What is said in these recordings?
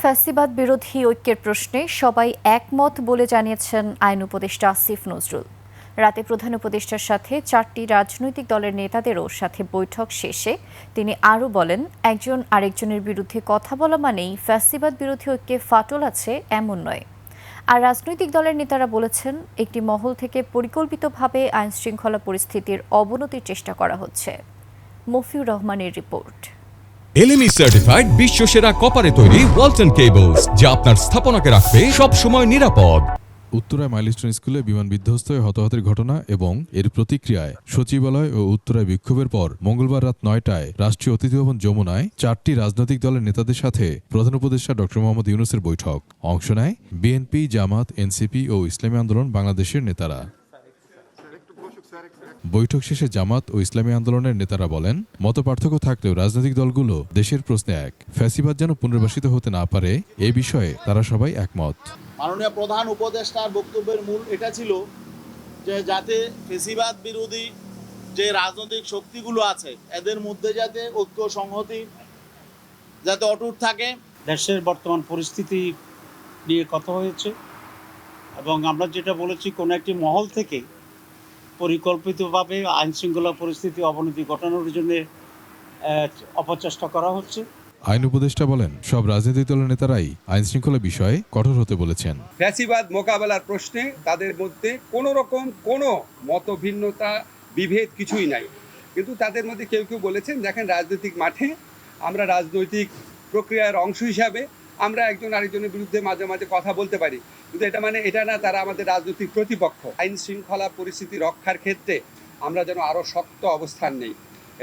ফ্যাসিবাদ বিরোধী ঐক্যের প্রশ্নে সবাই একমত বলে জানিয়েছেন আইন উপদেষ্টা আসিফ নজরুল। রাতে প্রধান উপদেষ্টার সাথে 4টি রাজনৈতিক দলের নেতাদেরও সাথে বৈঠক শেষে তিনি আরও বলেন, একজন আরেকজনের বিরুদ্ধে কথা বলা মানেই ফ্যাসিবাদ বিরোধী ঐক্যে ফাটল আছে এমন নয়। আর রাজনৈতিক দলের নেতারা বলেছেন, একটি মহল থেকে পরিকল্পিতভাবে আইনশৃঙ্খলা পরিস্থিতির অবনতির চেষ্টা করা হচ্ছে। মফিউর রহমানের রিপোর্ট। এলএমই সার্টিফাইড বিশ্বসেরা কপারে তৈরি ওয়ালটন কেবলস, যা আপনার স্থাপনাকে রাখবে সব সময় নিরাপদ। উত্তরায় মাইলস্টোন স্কুলে বিমান বিধ্বস্ত হয়ে হতাহতের ঘটনা এবং এর প্রতিক্রিয়ায় সচিবালয় ও উত্তরায় বিক্ষোভের পর মঙ্গলবার রাত 9টায় রাষ্ট্রীয় অতিথি ভবন যমুনায় 4টি রাজনৈতিক দলের নেতাদের সাথে প্রধান উপদেষ্টা ড মোহাম্মদ ইউনূসের বৈঠক অংশ নেয় বিএনপি, জামাত, এনসিপি ও ইসলামী আন্দোলন বাংলাদেশের নেতারা। বৈঠক শেষে জামাত ও ইসলামী আন্দোলনের নেতারা বলেন, মতপার্থক্য থাকলেও রাজনৈতিক দলগুলো দেশের প্রশ্নে এক, ফ্যাসিবাদ যেন পুনর্বাসিত হতে না পারে এ বিষয়ে তারা সবাই একমত। মাননীয় প্রধান উপদেষ্টার বক্তব্যের মূল এটা ছিল যে যাতে ফ্যাসিবাদ বিরোধী যে রাজনৈতিক শক্তিগুলো আছে এদের মধ্যে যাতে ঐক্য সংহতি যাতে অটুট থাকে। দেশের বর্তমান পরিস্থিতি নিয়ে কথা হয়েছে এবং আমরা যেটা বলেছি, কোনো একটি মহল থেকে পরিকল্পিতভাবে আইনশৃঙ্খলা পরিস্থিতি অবনতি ঘটানোর জন্য অপচেষ্টা করা হচ্ছে। আইন উপদেষ্টা বলেন, সব রাজনৈতিক দলের নেতারাই আইনশৃঙ্খলা বিষয়ে কঠোর হতে বলেছেন। ফ্যাসিবাদ মোকাবেলার প্রশ্নে তাদের মধ্যে কোনো রকম কোনো মতভিন্নতা বিভেদ কিছুই নাই, কিন্তু তাদের মধ্যে কেউ কেউ বলেছেন, দেখেন রাজনৈতিক মাঠে আমরা রাজনৈতিক প্রক্রিয়ার অংশ হিসাবে আমরা একজন আরেকজনের বিরুদ্ধে মাঝে মাঝে কথা বলতে পারি, কিন্তু এটা না তারা আমাদের রাজনৈতিক প্রতিপক্ষ। আইন শৃঙ্খলা পরিস্থিতি রক্ষার ক্ষেত্রে আমরা যেন আরও শক্ত অবস্থান নেই,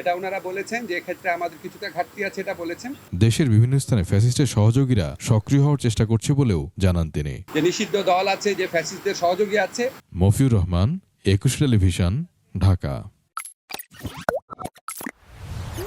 এটা ওনারা বলেছেন। যে ক্ষেত্রে আমাদের কিছুটা ঘাটতি আছে এটা বলেছেন। দেশের বিভিন্ন স্থানে ফ্যাসিস্টের সহযোগীরা সক্রিয় হওয়ার চেষ্টা করছে বলেও জানান তিনি। যে নিষিদ্ধ দল আছে, যে ফ্যাসিস্টদের সহযোগী আছে। মফিউর রহমান, 21 টেলিভিশন, ঢাকা।